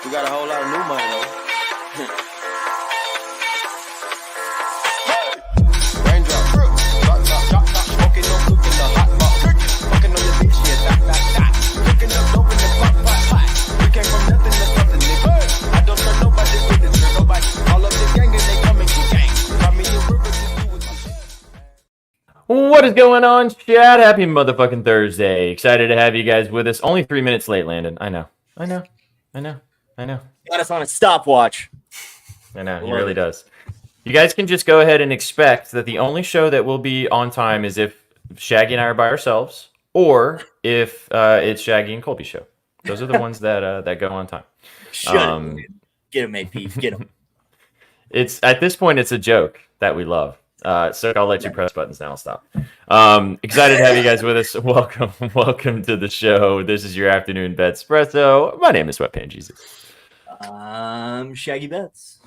We got a whole lot of new money though. Raindrop, drop top, smoking no cooking the hot box, fucking on your bitch, yeah, cooking up dope in the pot. We came from nothing to something, nigga. I don't know nobody with this, nobody. All of the gang and they coming to gang. Got me a river to do with my shit. What is going on, chat? Happy motherfucking Thursday. Excited to have you guys with us. Only 3 minutes late, Landon. I know. Got us on a stopwatch. I know, he really does. You guys can just go ahead and expect that the only show that will be on time is if Shaggy and I are by ourselves, or if it's Shaggy and Colby's show. Those are the ones that go on time. Get him, AP. Get him. It's at this point, it's a joke that we love. So I'll let you press buttons now. I'll stop. Excited to have you guys with us. Welcome to the show. This is your afternoon BETSPRESSO. My name is Sweatpants Jesus. I'm Shaggy Betts.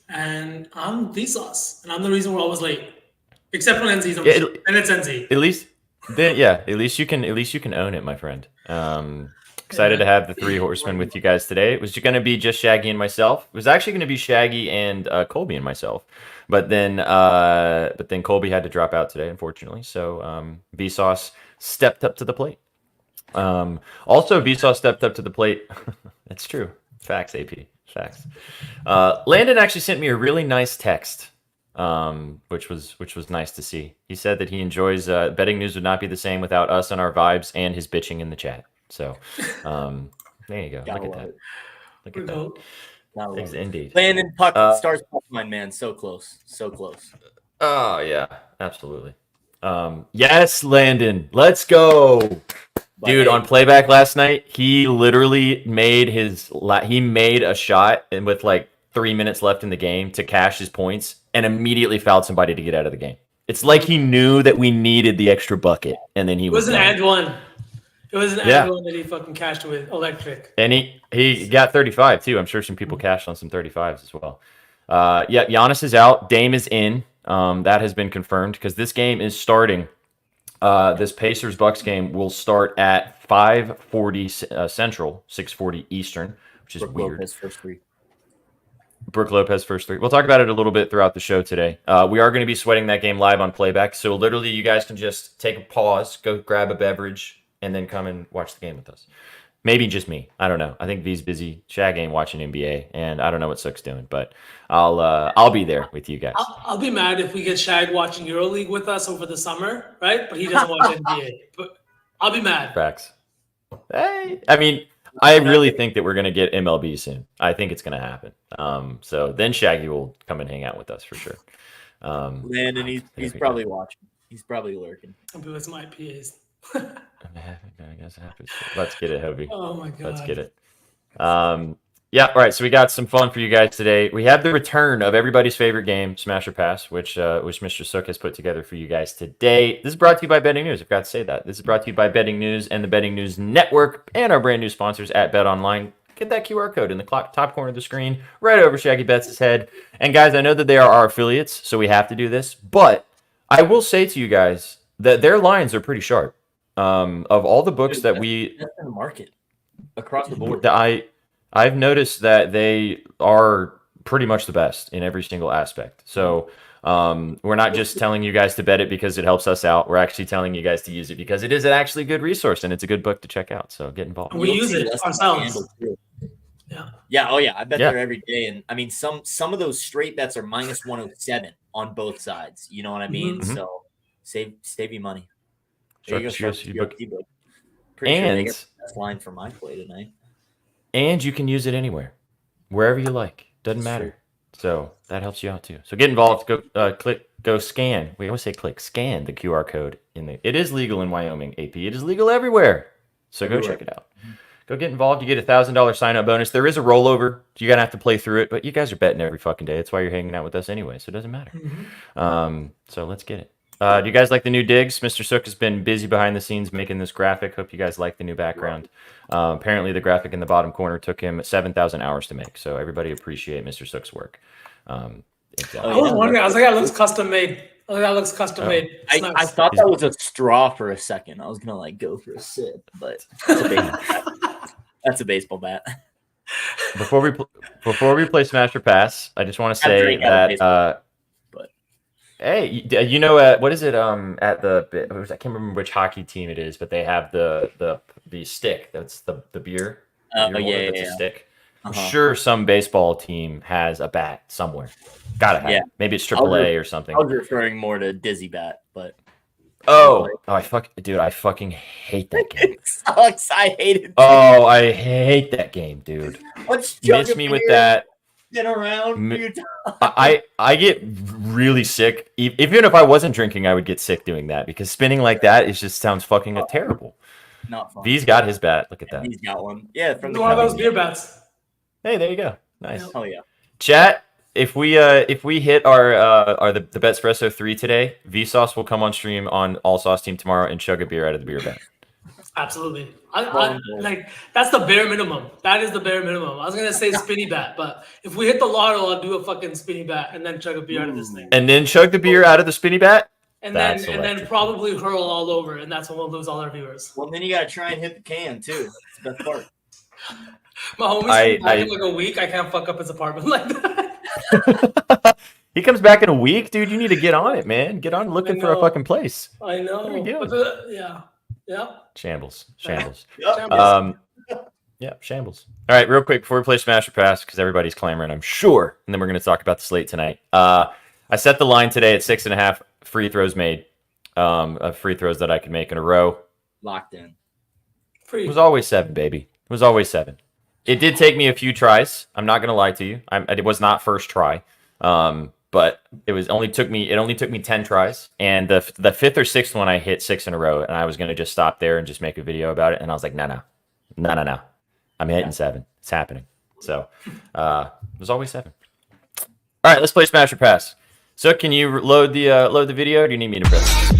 And I'm Vsauce. And I'm the reason we're always late. Except when NZ's on the show. And it's NZ. At least you can own it, my friend. Excited to have the three horsemen with you guys today. It was going to be just Shaggy and myself. It was actually going to be Shaggy and Colby and myself. But then Colby had to drop out today, unfortunately. So Vsauce stepped up to the plate. Also, Vsauce stepped up to the plate. That's true. Facts, AP. Facts. Landon actually sent me a really nice text, which was nice to see. He said that he enjoys betting news would not be the same without us and our vibes and his bitching in the chat. So there you go. Look at that. Look at that. Thanks, indeed. Landon Puck starts mine, man. So close. So close. Oh yeah, absolutely. Yes, Landon. Let's go. Dude, on playback last night, he literally made a shot and with like 3 minutes left in the game to cash his points and immediately fouled somebody to get out of the game. It's like he knew that we needed the extra bucket, and then he was. It was an and one. It was an and one that he fucking cashed with electric. And he got 35 too. I'm sure some people cashed on some 35s as well. Yeah, Giannis is out. Dame is in. That has been confirmed because this game is starting. This Pacers-Bucks game will start at 5:40 Central, 6:40 Eastern, which is weird. Brooke Lopez first three. We'll talk about it a little bit throughout the show today. We are going to be sweating that game live on playback, so literally you guys can just take a pause, go grab a beverage, and then come and watch the game with us. Maybe just me. I don't know. I think V's busy. Shag ain't watching NBA, and I don't know what Sook's doing, but I'll be there with you guys. I'll be mad if we get Shag watching EuroLeague with us over the summer, right? But he doesn't watch NBA. But I'll be mad. Facts. Hey, I mean, I really think that we're going to get MLB soon. I think it's going to happen. So then Shaggy will come and hang out with us for sure. Landon, he's probably watching. He's probably lurking. I'll be with some IPAs. I guess it happens. Let's get it, Hobie. Oh my god. Let's get it. Yeah, all right. So we got some fun for you guys today. We have the return of everybody's favorite game, Smash or Pass, which Mr. Sook has put together for you guys today. This is brought to you by Betting News. I forgot to say that. This is brought to you by Betting News and the Betting News Network and our brand new sponsors at Bet Online. Get that QR code in the top corner of the screen, right over Shaggy Betts' head. And guys, I know that they are our affiliates, so we have to do this. But I will say to you guys that their lines are pretty sharp. Of all the books that we that's in the market across the board, I've noticed that they are pretty much the best in every single aspect. So we're not just telling you guys to bet it because it helps us out. We're actually telling you guys to use it because it is actually a good resource and it's a good book to check out. So get involved. We use it ourselves. Yeah. Oh yeah. I bet there every day. And I mean, some of those straight bets are minus 107 on both sides. You know what I mean? Mm-hmm. So save you money. Sure, Pretty sure sure they get the best line for my play tonight. And you can use it anywhere, wherever you like. Doesn't matter. True. So that helps you out too. So get involved. Go scan. We always say click. Scan the QR code It is legal in Wyoming, AP. It is legal everywhere. So go check it out. Go get involved. You get a $1,000 sign-up bonus. There is a rollover. You're gonna have to play through it, but you guys are betting every fucking day. That's why you're hanging out with us anyway. So it doesn't matter. Mm-hmm. So let's get it. Do you guys like the new digs? Mr. Sook has been busy behind the scenes making this graphic. Hope you guys like the new background. Apparently, the graphic in the bottom corner took him 7,000 hours to make. So everybody appreciate Mr. Sook's work. Exactly. I was wondering. I was like, that looks custom made. Made. I thought that was a straw for a second. I was gonna go for a sip, but that's a baseball bat. Before we play Smash or Pass, I just want to Have say Drake out of that baseball, but hey, you know what is it at the I can't remember which hockey team it is, but they have the stick. That's the beer. oh Beer holder, yeah, that's a yeah, stick. I'm uh-huh. sure some baseball team has a bat somewhere. Gotta have Yeah. it. Maybe it's I was AAA or something. I was referring more to Dizzy Bat, but Oh, I fucking hate that game. Sucks. I hate it. Oh, I hate that game, dude. Let's Miss me with that. Spin around. I get really sick. Even if I wasn't drinking, I would get sick doing that because spinning like that just sounds fucking terrible. Not fun. V's got his bat. Look at that. He's got one. Yeah, from the One of those beer bats. Hey, there you go. Nice. Oh yeah. Chat. If we hit our the BETSPRESSO 3 today, Vsauce will come on stream on All Sauce Team tomorrow and chug a beer out of the beer bat. Absolutely. Like that's the bare minimum. That is the bare minimum. I was gonna say spinny bat, but if we hit the lotto, I'll do a fucking spinny bat and then chug a beer out of this thing. And then chug the beer out of the spinny bat. And then probably hurl all over, and that's when we'll lose all our viewers. Well, then you gotta try and hit the can too. It's the best part. My homie's back in like a week. I can't fuck up his apartment like that. He comes back in a week, dude. You need to get on it, man. Get on looking for a fucking place. I know. Yeah. Shambles. Yeah, shambles. All right, real quick before we play Smash or Pass, because everybody's clamoring, I'm sure, and then we're going to talk about the slate tonight. I set the line today at 6.5 free throws made, of free throws that I could make in a row. Locked in. It was always 7, baby. It was always 7. It did take me a few tries. I'm not going to lie to you. It was not first try, but it only took me 10 tries, and the 5th or 6th one I hit 6 in a row, and I was going to just stop there and just make a video about it, and I was like, no. I'm hitting 7. It's happening. So it was always 7. All right, let's play Smash or Pass. So can you load the video, or do you need me to press?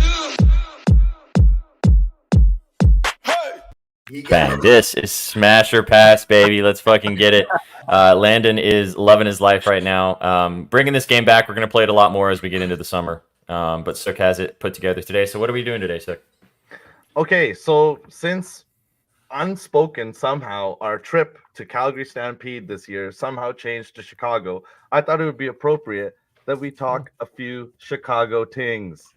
Bang! This is Smash or Pass, baby. Let's fucking get it. Landon is loving his life right now. Bringing this game back. We're gonna play it a lot more as we get into the summer. But Sook has it put together today. So what are we doing today, Sook? Okay, so since unspoken somehow our trip to Calgary Stampede this year somehow changed to Chicago, I thought it would be appropriate that we talk a few Chicago things.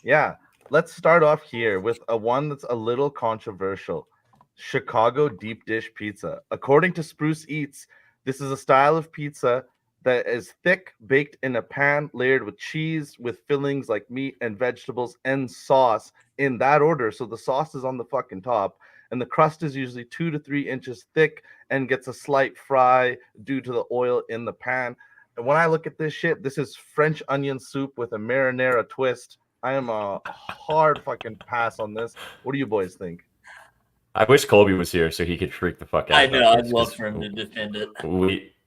Yeah, let's start off here with one that's a little controversial. Chicago deep dish pizza. According to Spruce Eats, this is a style of pizza that is thick, baked in a pan, layered with cheese, with fillings like meat and vegetables and sauce in that order. So the sauce is on the fucking top, and the crust is usually 2 to 3 inches thick and gets a slight fry due to the oil in the pan. And when I look at this shit, this is French onion soup with a marinara twist. I am a hard fucking pass on this. What do you boys think? I wish Colby was here so he could freak the fuck out. I know. I'd love for him to defend it.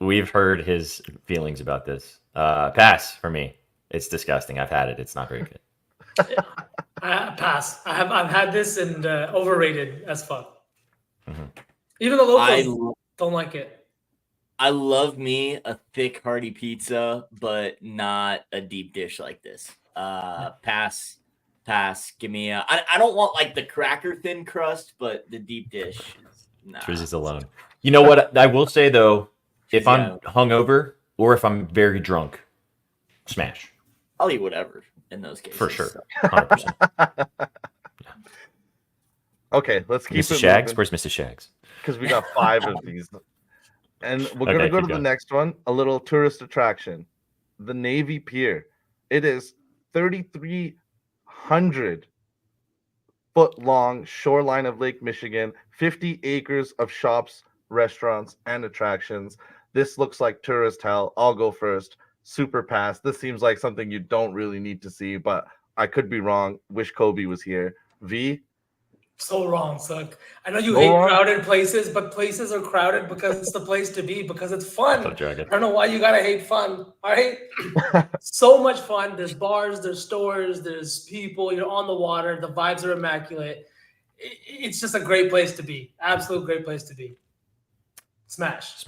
We've heard his feelings about this. Pass for me. It's disgusting. I've had it. It's not very good. Pass. I've had this and overrated as fuck. Mm-hmm. Even the locals don't like it. I love me a thick, hearty pizza, but not a deep dish like this. Pass. Give me a. I don't want like the cracker thin crust, but the deep dish. Nah. Trizzy's alone. You know what? I will say though, if I'm hungover or if I'm very drunk, smash. I'll eat whatever in those cases. For sure. 100%. Okay, let's keep Mrs. it Shags? moving. Where's Mrs. Shags? Because we got 5 of these. And we're going to go to the next one, a little tourist attraction. The Navy Pier. It is 3,300 foot long shoreline of Lake Michigan, 50 acres of shops, restaurants, and attractions. This looks like tourist hell. I'll go first. Super pass. This seems like something you don't really need to see, but I could be wrong. Wish Kobe was here. V? So wrong, Suck. I know you hate crowded places, but places are crowded because it's the place to be, because it's fun. I don't know why you gotta hate fun. All right? So much fun. There's bars, there's stores, there's people. You're on the water. The vibes are immaculate. It's just a great place to be. Absolute great place to be. Smash.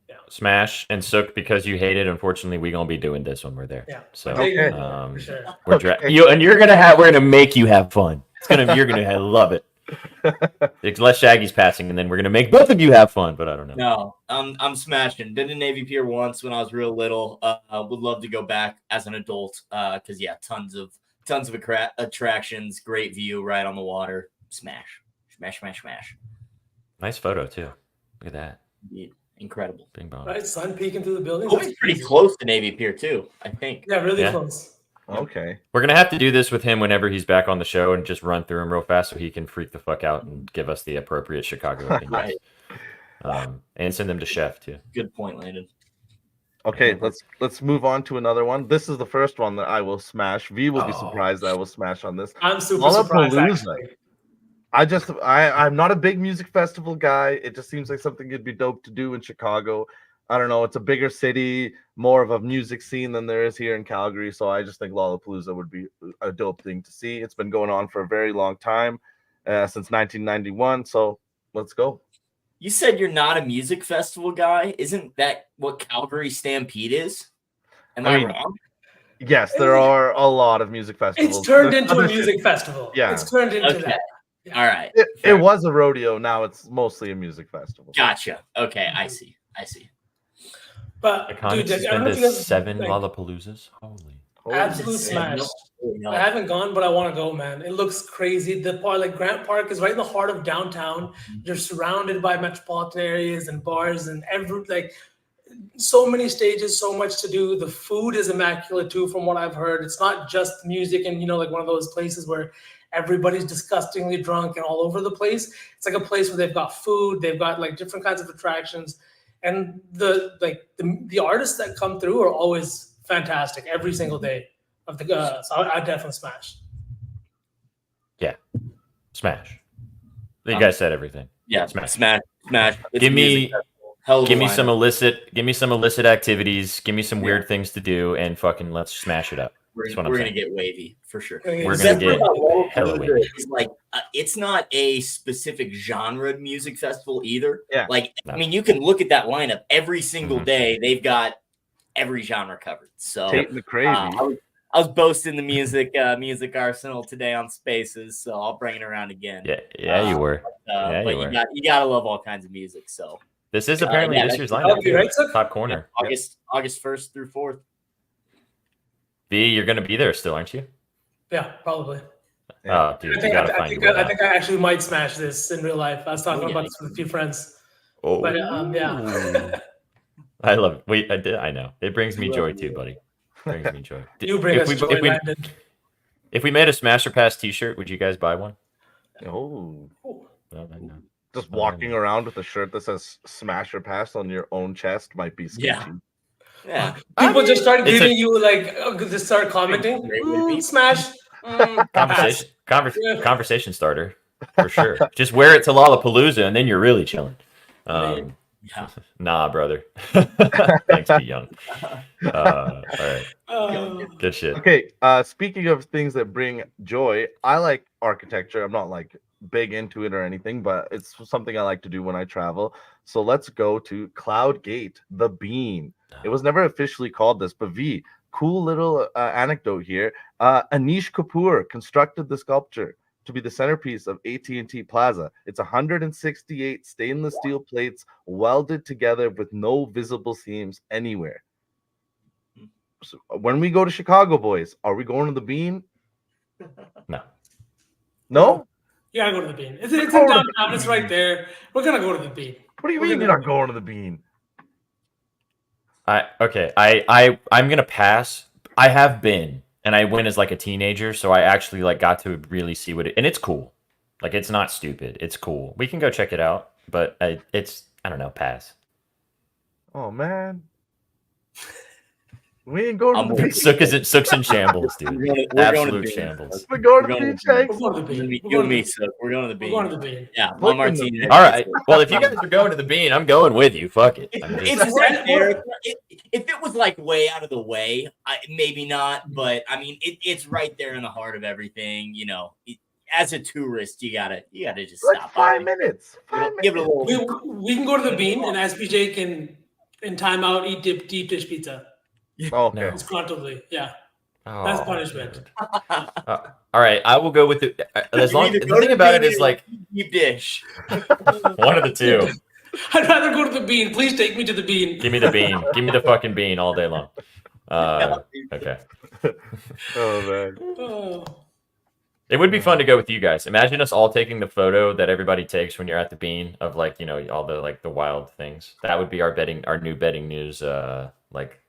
Yeah. Smash and Sook, because you hate it. Unfortunately, we're gonna be doing this when we're there. Yeah. So for sure. We're gonna make you have fun. You're gonna love it. Unless Shaggy's passing, and then we're gonna make both of you have fun. But I don't know. No, I'm smashing. Did a Navy Pier once when I was real little. Would love to go back as an adult. Because yeah, tons of attractions, great view right on the water. Smash. Nice photo too. Look at that. Yeah, incredible. Bing bong. Right, sun peeking through the building. Oh, it's pretty close to Navy Pier too, I think. Yeah, really Yeah. close. Okay. We're gonna have to do this with him whenever he's back on the show and just run through him real fast so he can freak the fuck out and give us the appropriate Chicago opinions. And send them to Chef too. Good point, Landon. Okay, let's move on to another one. This is the first one that I will smash. V will be surprised that I will smash on this. I'm super surprised. Lollapalooza. Actually. I'm not a big music festival guy. It just seems like something it'd be dope to do in Chicago. I don't know. It's a bigger city, more of a music scene than there is here in Calgary. So I just think Lollapalooza would be a dope thing to see. It's been going on for a very long time, since 1991. So let's go. You said you're not a music festival guy. Isn't that what Calgary Stampede is? Am I wrong? Yes, there are a lot of music festivals. It's turned into a music festival. Yeah. It's turned into that. All right. It was a rodeo. Now it's mostly a music festival. Gotcha. Okay, I see. But Iconic dude, I don't know if you guys 7 like, Lollapaloozas. Holy. absolute smash. I haven't gone, but I want to go, man. It looks crazy. The part, like Grant Park, is right in the heart of downtown. You're surrounded by metropolitan areas and bars and so many stages, so much to do. The food is immaculate too, from what I've heard. It's not just music and like one of those places where everybody's disgustingly drunk and all over the place. It's like a place where they've got food, they've got like different kinds of attractions, and the artists that come through are always fantastic every single day of the. So I definitely smash. Yeah, smash. You guys said everything. Yeah, smash. Give me some illicit activities. Give me some weird things to do, and fucking let's smash it up. We're gonna get wavy for sure. We're gonna get hella wavy. It's not a specific genre music festival either. Yeah. I mean, you can look at that lineup every single day. They've got every genre covered. So Tate and the Crazy. I was boasting the music arsenal today on Spaces, so I'll bring it around again. Yeah, you were. You gotta love all kinds of music. So this is apparently this year's lineup. Right, top corner. August 1st through 4th. B, you're gonna be there still, aren't you? Yeah, probably. Oh, dude, I think I actually might smash this in real life. I was talking about this with a few friends. Oh, but yeah. I love it. I know. It brings me joy too, buddy. It brings me joy. You bring us joy, Landon. If we made a Smasher Pass T-shirt, would you guys buy one? Oh. No. Just walking around with a shirt that says Smasher Pass on your own chest might be sketchy. Yeah. People just start giving you just start commenting. Smash. Conversation starter for sure. Just wear it to Lollapalooza and then you're really chilling. Nah, brother. Thanks, be young. All right. Good shit. Okay. Speaking of things that bring joy, I like architecture. I'm not big into it or anything, but it's something I like to do when I travel. So let's go to Cloud Gate, the Bean. It was never officially called this, but V, cool little anecdote here. Anish Kapoor constructed the sculpture to be the centerpiece of AT&T Plaza. It's 168 stainless steel plates welded together with no visible seams anywhere. So when we go to Chicago, boys, are we going to the Bean? No? You gotta go to the Bean. It's in downtown. It's right there. We're gonna go to the Bean. What do you mean you're not going to the Bean? I'm gonna pass. I have been, and I went as a teenager, so I actually got to really see what and it's cool. It's not stupid. It's cool. We can go check it out, but I don't know, pass. Oh man. We ain't going to the Bean. Sook's in shambles, dude. Absolute shambles. We're going to the Bean, Shanks. We're going to the Bean. You and me, Sook. We're going to the Bean. We're going to the Bean. Yeah, my martini. All right. Well, if you guys are going to the Bean, I'm going with you. Fuck it. It's right there. If it was way out of the way, maybe not. But I mean, it's right there in the heart of everything. As a tourist, you gotta just stop. 5 minutes. Give it a little. We can go to the Bean, and SPJ can, in timeout, eat deep dish pizza. Oh, okay. No. Disgruntledly, yeah. That's Oh, punishment. dude. All right, I will go with it. As You long either the go to thing about it bean is or like deep dish. one of the two. I'd rather go to the bean. Please take me to the bean. Give me the bean. Give me the fucking bean all day long. Okay. Oh man. Oh. It would be fun to go with you guys. Imagine us all taking the photo that everybody takes when you're at the bean of like, you know, all the like the wild things. That would be our new betting news like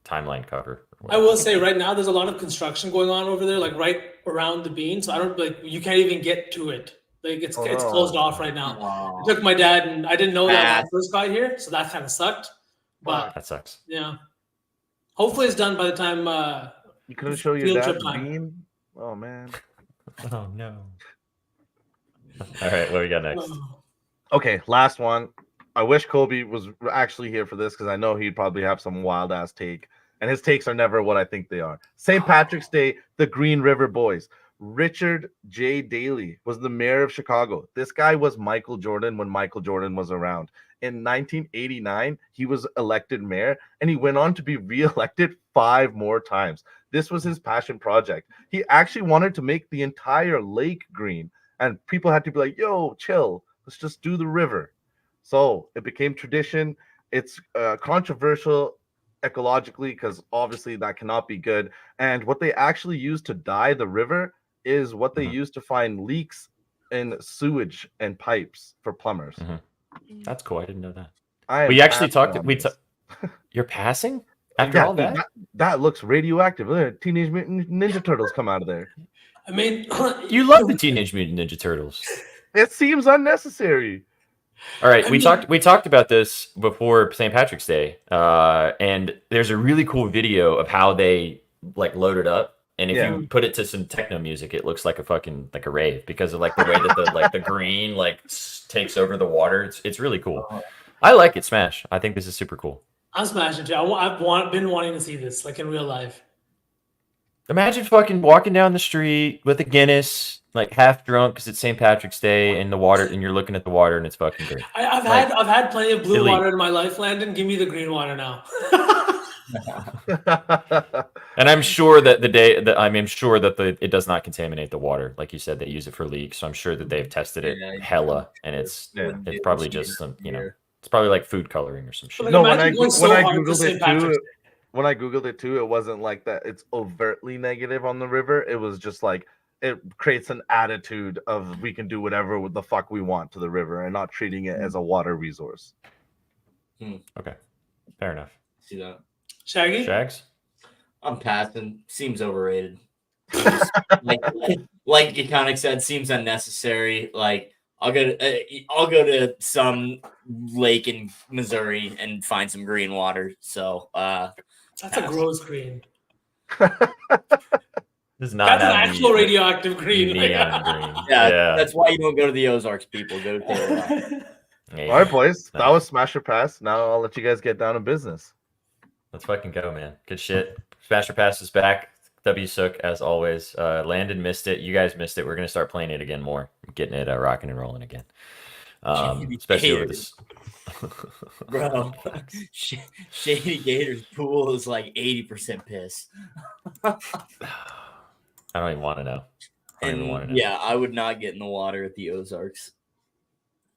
timeline cover. I will say right now there's a lot of construction going on over there, like right around the bean. So I don't like you can't even get to it. Like it's closed off right now. Wow. I took my dad and I didn't know that when I Pass. first got here, so that kind of sucked. But That sucks. yeah, hopefully it's done by the time. You couldn't show your Field dad trip the time. bean? Oh man. Oh no. All right, what we got next? Okay, last one. I wish Kobe was actually here for this because I know he'd probably have some wild ass take, and his takes are never what I think they are. St. Patrick's Day, the Green River Boys. Richard J. Daley was the mayor of Chicago. This guy was Michael Jordan when Michael Jordan was around. In 1989, he was elected mayor, and he went on to be reelected 5 more times. This was his passion project. He actually wanted to make the entire lake green, and people had to be like, yo, chill, let's just do the river. So it became tradition. It's controversial ecologically because obviously that cannot be good. And what they actually use to dye the river is what they use to find leaks in sewage and pipes for plumbers. That's cool. I didn't know that. We actually talked. You're passing after all dude, that? that looks radioactive. Look at Teenage Mutant Ninja Turtles come out of there. I mean, You love the Teenage Mutant Ninja Turtles. It seems unnecessary. All right, we talked about this before St. Patrick's Day, and there's a really cool video of how they like load it up. And if you put it to some techno music, it looks like a fucking like a rave because of like the way that the like the green like takes over the water. It's really cool. I like it. Smash. I think this is super cool. I'm smashing too. I've been wanting to see this like in real life. Imagine fucking walking down the street with a Guinness, like half drunk because it's St. Patrick's Day, and the water, and you're looking at the water, and it's fucking great. I've had plenty of blue water in my life, Landon. Give me the green water now. And I'm sure that it does not contaminate the water, like you said. They use it for leaks, so I'm sure that they've tested it hella, and it's probably just some, it's probably like food coloring or some shit. No, when I googled it too, it wasn't like that. It's overtly negative on the river. It was just like it creates an attitude of we can do whatever the fuck we want to the river and not treating it as a water resource. Okay, fair enough. See that? Shaggy? Shags? I'm passing. Seems overrated. Like Iconic said, seems unnecessary. Like I'll go to some lake in Missouri and find some green water. So that's a gross green. That's an actual radioactive green. Neon green. Yeah, that's why you don't go to the Ozarks, people. Go to the All right, boys. That was Smash or Pass. Now I'll let you guys get down to business. Let's fucking go, man. Good shit. Smash or Pass is back. W Sook, as always. Landon missed it. You guys missed it. We're going to start playing it again more. Getting it rocking and rolling again. Especially over this. Bro, Shady Gators pool is like 80% piss. I don't even want to know. Yeah, I would not get in the water at the Ozarks.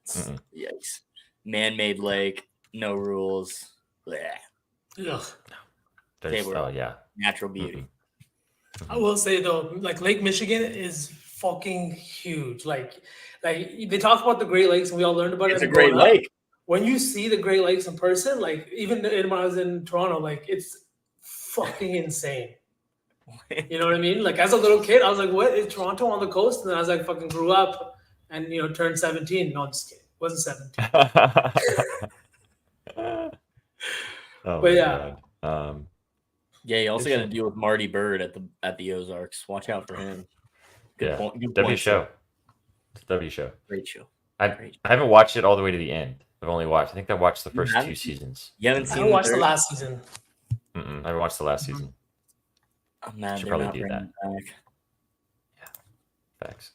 Yikes. Man-made lake, no rules. Ugh. Natural beauty. I will say though, like Lake Michigan is fucking huge. Like they talk about the Great Lakes, and we all learned about it. It's a great lake. When you see the Great Lakes in person, like even when I was in Toronto, like it's fucking insane. You know what I mean? Like as a little kid, I was like, "What is Toronto on the coast?" And then as I fucking grew up and turned 17. No, I'm just kidding. Wasn't 17. But yeah. Yeah, you also got to deal with Marty Bird at the Ozarks. Watch out for him. Good W show. It's a W show. Great show. I haven't watched it all the way to the end. I think I watched the first 2 seasons. You haven't seen? I watched the last season. I haven't watched the last season. I'm mad. Should probably do that. Yeah. Thanks.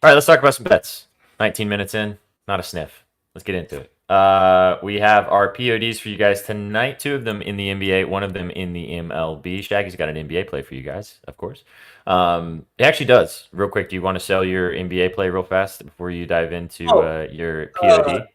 All right, let's talk about some bets. 19 minutes in, not a sniff. Let's get into it. We have our PODs for you guys tonight. 2 of them in the NBA, 1 of them in the MLB. Shaggy's got an NBA play for you guys, of course. It actually does. Real quick, do you want to sell your NBA play real fast before you dive into your POD?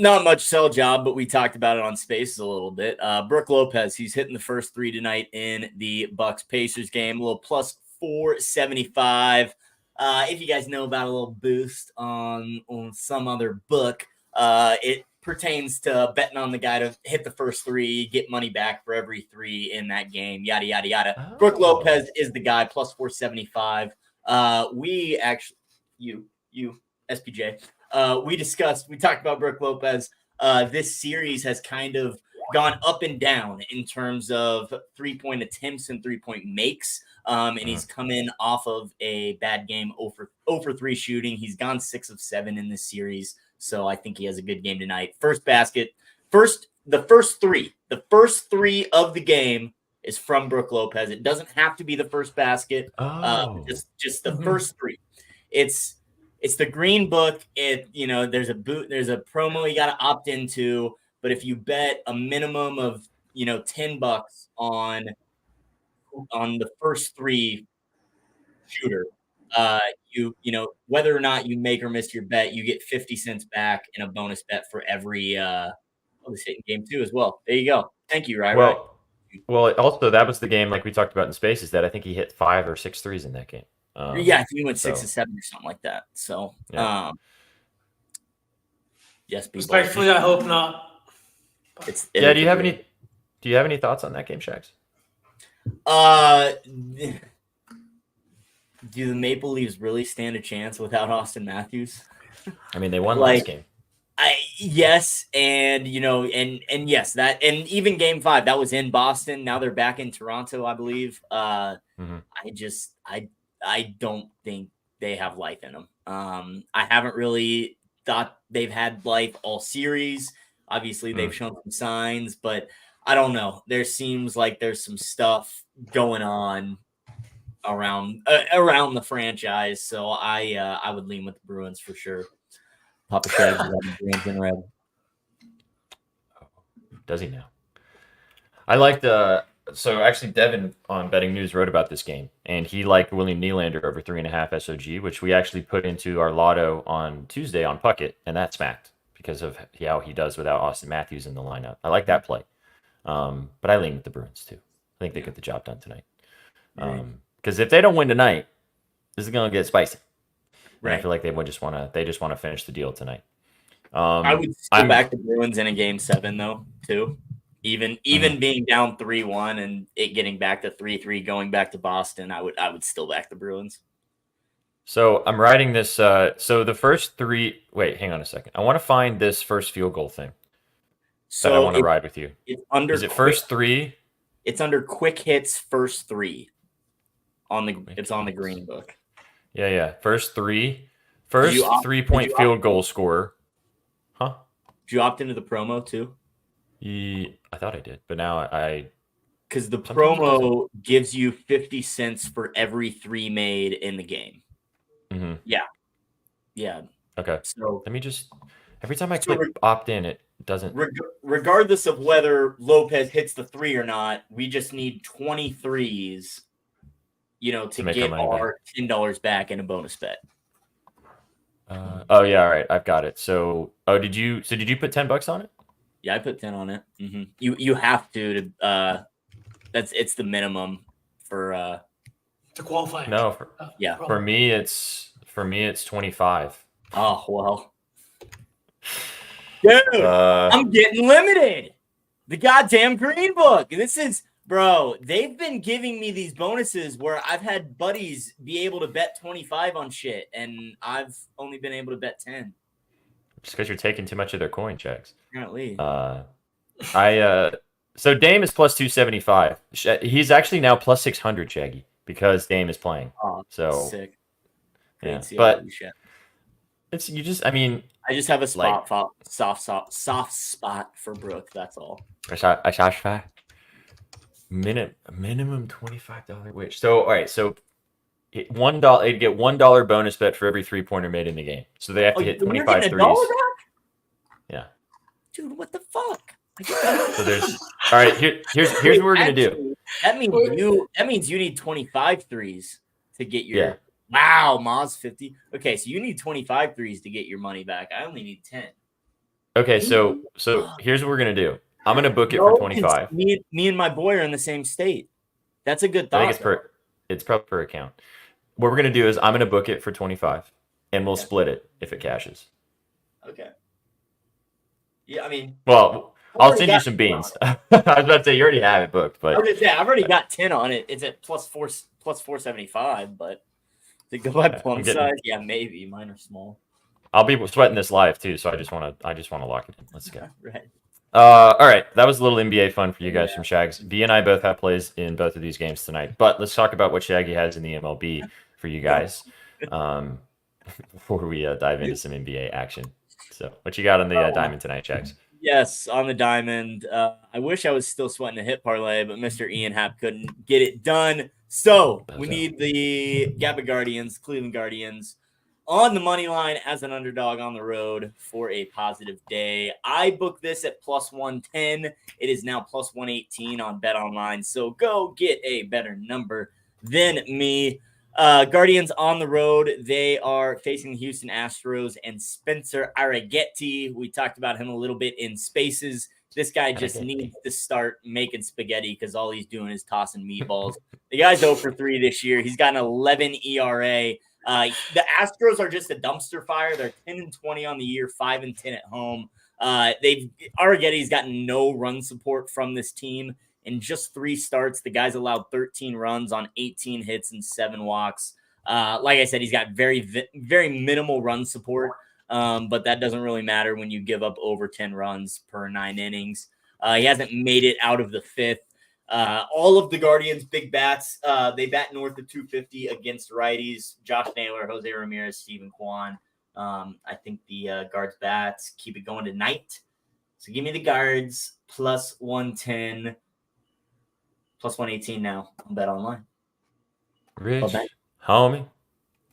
Not much sell job, but we talked about it on Spaces a little bit. Brook Lopez, he's hitting the first 3 tonight in the Bucks Pacers game. A little plus 475. If you guys know about a little boost on some other book, it pertains to betting on the guy to hit the first 3, get money back for every 3 in that game, yada, yada, yada. Oh. Brook Lopez is the guy, plus 475. We actually, you, SPJ, we talked about Brook Lopez. This series has kind of gone up and down in terms of 3-point attempts and 3-point makes. And he's come in off of a bad game over 3 shooting. He's gone 6 of 7 in this series. So I think he has a good game tonight. First basket, the first 3 of the game is from Brook Lopez. It doesn't have to be the first basket. Just the first 3. It's the green book. There's a promo you got to opt into, but if you bet a minimum of $10 on the first 3 shooter, whether or not you make or miss your bet, you get 50 cents back in a bonus bet for every this hit in game 2 as well. There you go. Thank you, Rai. Well, also that was the game like we talked about in Spaces that I think he hit 5 or 6 threes in that game. I think he went 6 or 7 or something like that. So, yeah. Yes, people. Respectfully, I hope not. Do you have any thoughts on that game, Shax? Do the Maple Leafs really stand a chance without Austin Matthews? I mean, they won last game. Yes, and and yes, that, and even game 5 that was in Boston. Now they're back in Toronto, I believe. I don't think they have life in them. I haven't really thought they've had life all series. Obviously, they've shown some signs, but I don't know. There seems like there's some stuff going on around the franchise. So I would lean with the Bruins for sure. Papa Shag's Bruins in red. Does he now? I liked so actually Devin on Betting News wrote about this game, and he liked William Nylander over 3.5 SOG, which we actually put into our lotto on Tuesday on Puckett, and that smacked because of how he does without Austin Matthews in the lineup. I like that play. But I lean with the Bruins too. I think they get the job done tonight. Because if they don't win tonight, this is gonna get spicy. Right. And I feel like they just want to finish the deal tonight. I would still back the Bruins in a game 7 though too. Even being down 3-1 and it getting back to 3-3, going back to Boston, I would still back the Bruins. So I'm writing this. So the first 3. Wait, hang on a second. I want to find this first field goal thing. So I want to ride with you. Is it first 3? It's under quick hits. First 3 it's on the green book. Yeah. First 3. First 3-point field goal scorer. Huh? Did you opt into the promo too? I thought I did, but now because the promo gives you 50 cents for every 3 made in the game. Mm-hmm. Yeah. Okay. So let me just every time I click opt in, it doesn't. Regardless of whether Lopez hits the 3 or not, we just need 23s, to get our $10 back in a bonus bet. Oh yeah, all right, I've got it. So, did you put $10 on it? Yeah, I put 10 on it. Mm-hmm. You have to it's the minimum for to qualify. No, yeah. For me it's 25. Oh well. Dude, I'm getting limited. The goddamn green book. This is, bro, they've been giving me these bonuses where I've had buddies be able to bet 25 on shit, and I've only been able to bet 10. Just because you're taking too much of their coin checks. Apparently. So Dame is plus 275. He's actually now plus 600, Shaggy, because Dame is playing. Oh, so sick. Yeah, but I just have a soft spot for Brooke. That's all. Minimum $25 wage. So all right, so $1, they'd get $1 bonus bet for every 3-pointer made in the game. So they have to hit 25 threes. Yeah. Dude, what the fuck? So there's all right. Here's what we're gonna do. That means you need 25 threes to get your. Yeah. Wow, Maz 50. Okay, so you need 25 threes to get your money back. I only need 10. Okay, so here's what we're gonna do. I'm gonna book it for 25. Me and my boy are in the same state. That's a good thought. I think it's probably per account. What we're gonna do is I'm gonna book it for 25, and we'll split it if it cashes. Okay. Yeah, I mean, well, I'll send you some beans. I was about to say you already have it booked, but I've already got 10 on it. It's at plus 475, but to go by plum size, yeah, maybe mine are small. I'll be sweating this live too, so I just want to lock it in. Let's go. Right. All right, that was a little NBA fun for you guys from Shags. V and I both have plays in both of these games tonight, but let's talk about what Shaggy has in the MLB for you guys before we dive into some NBA action. So, what you got on the diamond tonight, Shags? Yes, on the diamond. I wish I was still sweating a hit parlay, but Mr. Ian Happ couldn't get it done. So we need the Gabba Guardians, Cleveland Guardians, on the money line as an underdog on the road for a positive day. I booked this at plus 110. It is now plus 118 on Bet Online. So go get a better number than me. Guardians on the road. They are facing the Houston Astros and Spencer Arrighetti. We talked about him a little bit in Spaces. This guy just needs to start making spaghetti because all he's doing is tossing meatballs. The guy's 0 for 3 this year. He's got an 11 ERA. The Astros are just a dumpster fire. They're 10-20 on the year, 5-10 at home. Arrighetti's gotten no run support from this team. In just 3 starts, the guy's allowed 13 runs on 18 hits and 7 walks. Like I said, he's got very, very minimal run support, but that doesn't really matter when you give up over 10 runs per 9 innings. He hasn't made it out of the 5th. All of the Guardians' big bats, they bat north of 250 against righties. Josh Naylor, Jose Ramirez, Steven Kwan. I think the Guards' bats keep it going tonight. So give me the Guards plus 110. Plus 118 now on Bet Online. Rich, homie.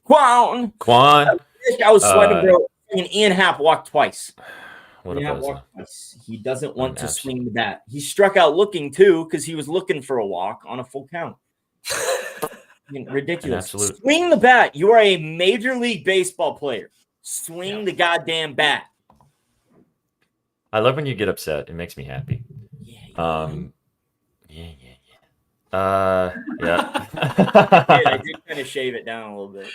Quan. I was sweating, bro. And Ian Happ walked twice. He doesn't want to swing the bat. He struck out looking, too, because he was looking for a walk on a full count. Ridiculous. Swing the bat. You are a Major League Baseball player. Swing the goddamn bat. I love when you get upset. It makes me happy. Yeah. I did kind of shave it down a little bit.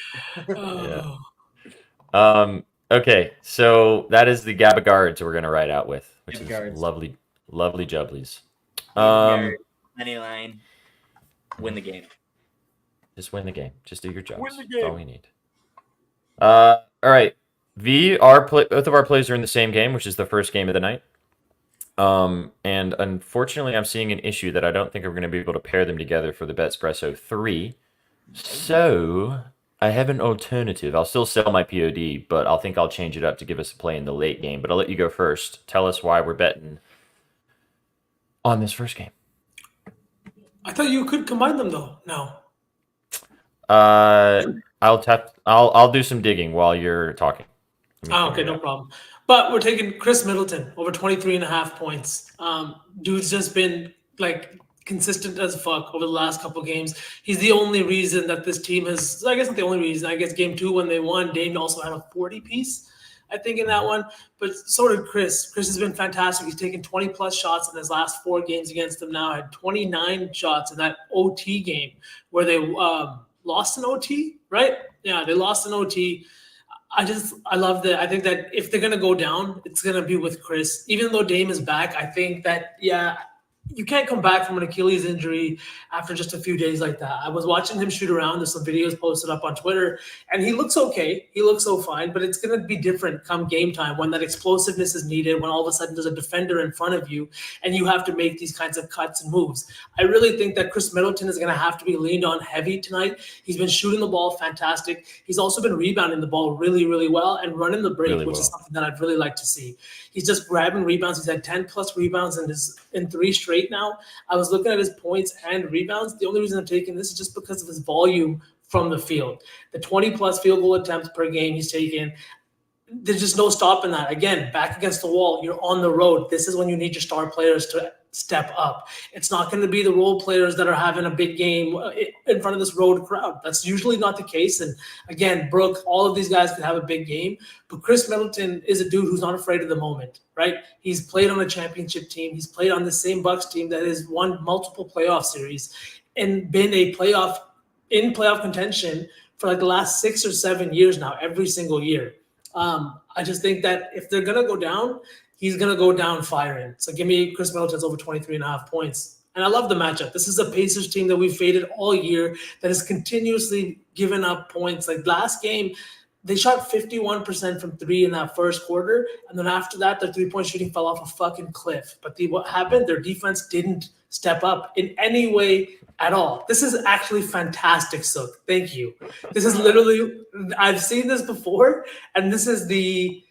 Okay, so that is the Gabba Guards we're gonna ride out with, which is Guards. lovely jubblies. Money line. Win the game. Just win the game. Just do your job. Win the game. That's all we need. All right. Both of our plays are in the same game, which is the first game of the night. And unfortunately, I'm seeing an issue that I don't think we're going to be able to pair them together for the BETSPRESSO 3. So I have an alternative. I'll still sell my POD, but I'll change it up to give us a play in the late game. But I'll let you go first. Tell us why we're betting on this first game. I thought you could combine them though. No. I'll do some digging while you're talking. Okay, no problem. But we're taking Chris Middleton over 23.5 points. Dude's just been like consistent as fuck over the last couple games. He's the only reason that this team has, I guess not the only reason, I guess game 2 when they won, Dame also had a 40 piece, I think, in that one. But so did Chris. Chris has been fantastic. He's taken 20 plus shots in his last 4 games against them now. Had 29 shots in that OT game where they lost an OT, right? Yeah, they lost an OT. I love that. I think that if they're going to go down, it's going to be with Chris. Even though Dame is back, I think that, you can't come back from an Achilles injury after just a few days like that. I was watching him shoot around. There's some videos posted up on Twitter, and he looks okay. He looks so fine, but it's going to be different come game time when that explosiveness is needed, when all of a sudden there's a defender in front of you, and you have to make these kinds of cuts and moves. I really think that Chris Middleton is going to have to be leaned on heavy tonight. He's been shooting the ball fantastic. He's also been rebounding the ball really, really well and running the break, which is something that I'd really like to see. He's just grabbing rebounds. He's had 10-plus rebounds in 3 straight now. I was looking at his points and rebounds. The only reason I'm taking this is just because of his volume from the field. The 20-plus field goal attempts per game he's taken. there's just no stopping that. Again, back against the wall, you're on the road. This is when you need your star players to step up. It's not going to be the role players that are having a big game in front of this road crowd. That's usually not the case. And again, Brooke, all of these guys can have a big game, but Chris Middleton is a dude who's not afraid of the moment, right? He's played on a championship team. He's played on the same Bucks team that has won multiple playoff series and been a playoff contention for like the last 6 or 7 years now, every single year. I just think that if they're going to go down, he's going to go down firing. So give me Chris Middleton's over 23.5 points. And I love the matchup. This is a Pacers team that we've faded all year that has continuously given up points. Like last game, they shot 51% from three in that first quarter. And then after that, their three-point shooting fell off a fucking cliff. But what happened? Their defense didn't step up in any way at all. This is actually fantastic, Sook. Thank you. This is literally, I've seen this before, and this is the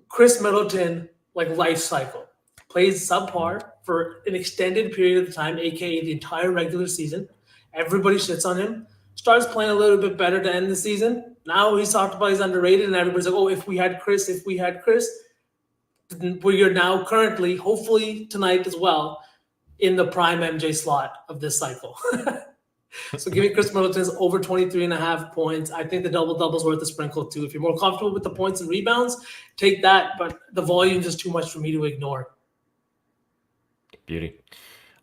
Chris Middleton life cycle. Plays subpar for an extended period of time, aka the entire regular season. Everybody shits on him. Starts playing a little bit better to end the season. Now he's talked about he's underrated, and everybody's like, oh, if we had Chris. We are now currently, hopefully tonight as well, in the prime MJ slot of this cycle. So give me Chris Middleton's over 23.5 points. I think the double-double's worth a sprinkle too. If you're more comfortable with the points and rebounds, take that, but the volume is too much for me to ignore. Beauty.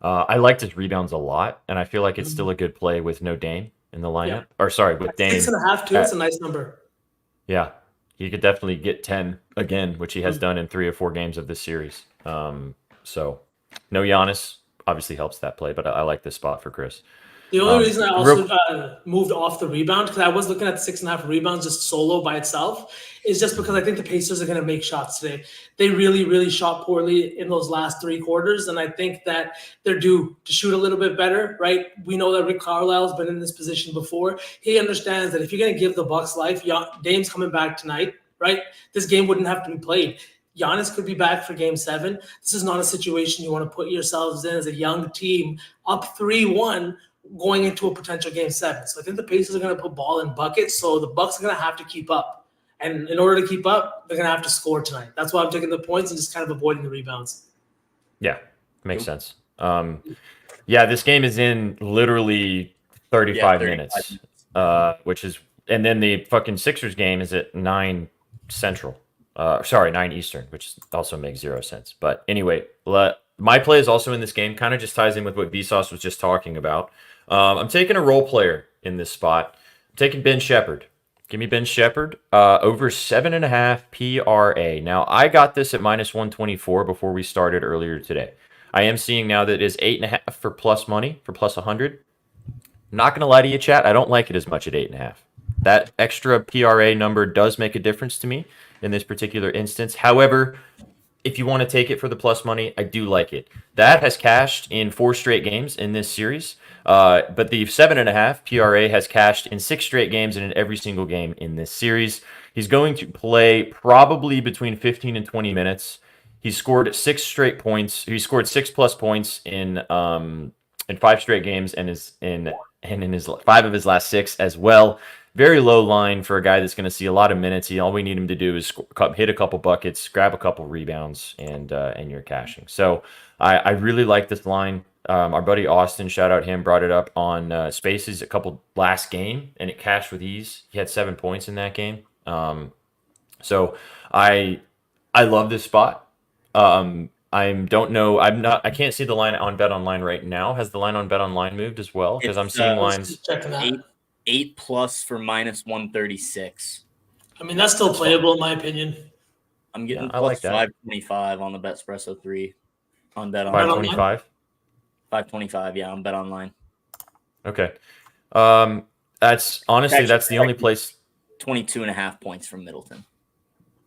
I liked his rebounds a lot, and I feel like it's still a good play with no Dame in the lineup. Yeah. Or sorry, with Dame. 6.5 too, it's a nice number. Yeah. He could definitely get 10 again, which he has done in 3 or 4 games of this series. So no Giannis obviously helps that play, but I like this spot for Chris. The only reason I also moved off the rebound, because I was looking at 6.5 rebounds just solo by itself, is just because I think the Pacers are going to make shots today. They really, really shot poorly in those last 3 quarters, and I think that they're due to shoot a little bit better, right? We know that Rick Carlisle's been in this position before. He understands that if you're going to give the Bucks life, Dame's coming back tonight, right? This game wouldn't have to be played. Giannis could be back for Game 7. This is not a situation you want to put yourselves in as a young team up 3-1 going into a potential Game 7. So I think the Pacers are going to put ball in buckets, so the Bucks are going to have to keep up. And in order to keep up, they're going to have to score tonight. That's why I'm taking the points and just kind of avoiding the rebounds. Yeah, makes sense. Yeah, this game is in literally 35 minutes, which is – and then the fucking Sixers game is at 9 Central. 9 Eastern, which also makes 0 sense. But anyway, my play is also in this game. Kind of just ties in with what Vsauce was just talking about. I'm taking a role player in this spot. I'm taking Ben Shepherd. Give me Ben Shepherd over 7.5 PRA. Now, I got this at minus 124 before we started earlier today. I am seeing now that it is 8.5 for plus money, for plus 100. I'm not going to lie to you, chat. I don't like it as much at 8.5. That extra PRA number does make a difference to me in this particular instance. However, if you want to take it for the plus money, I do like it. That has cashed in 4 straight games in this series. But the 7.5 PRA has cashed in 6 straight games and in every single game in this series. He's going to play probably between 15 and 20 minutes. He scored 6 straight points. He scored 6+ points in 5 straight games and in his 5 of his last 6 as well. Very low line for a guy that's going to see a lot of minutes. All we need him to do is hit a couple buckets, grab a couple rebounds, and you're cashing. So I really like this line. Our buddy Austin, shout out him, brought it up on Spaces a couple last game, and it cashed with ease. He had 7 points in that game. So I love this spot. I can't see the line on Bet Online right now. Has the line on Bet Online moved as well? Because I'm seeing lines. 8+ for minus 136. I mean, that's still playable in my opinion. I'm getting plus like 525 on the BETSPRESSO 3 on Bet Online. 525? 525, yeah, on Bet Online. Okay. That's the only place. 22.5 points from Middleton.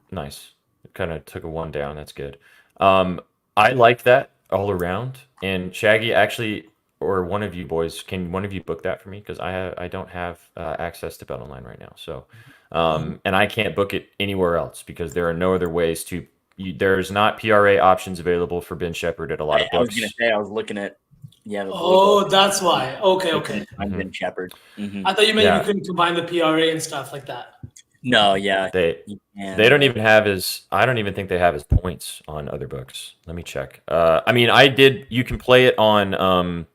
Nice. It kind of took a 1 down. That's good. I like that all around. And Shaggy, actually, or one of you boys, can one of you book that for me? Because I don't have access to Bet Online right now. So, and I can't book it anywhere else because there are no other ways to. There's not PRA options available for Ben Shepherd at a lot of books. I was going to say, I was looking at. Yeah. Oh, that's why. Okay. I'm Ben Shepherd. I thought you meant you couldn't combine the PRA and stuff like that. No, yeah. They They don't even have his. I don't even think they have his points on other books. Let me check. I mean, I did. You can play it on.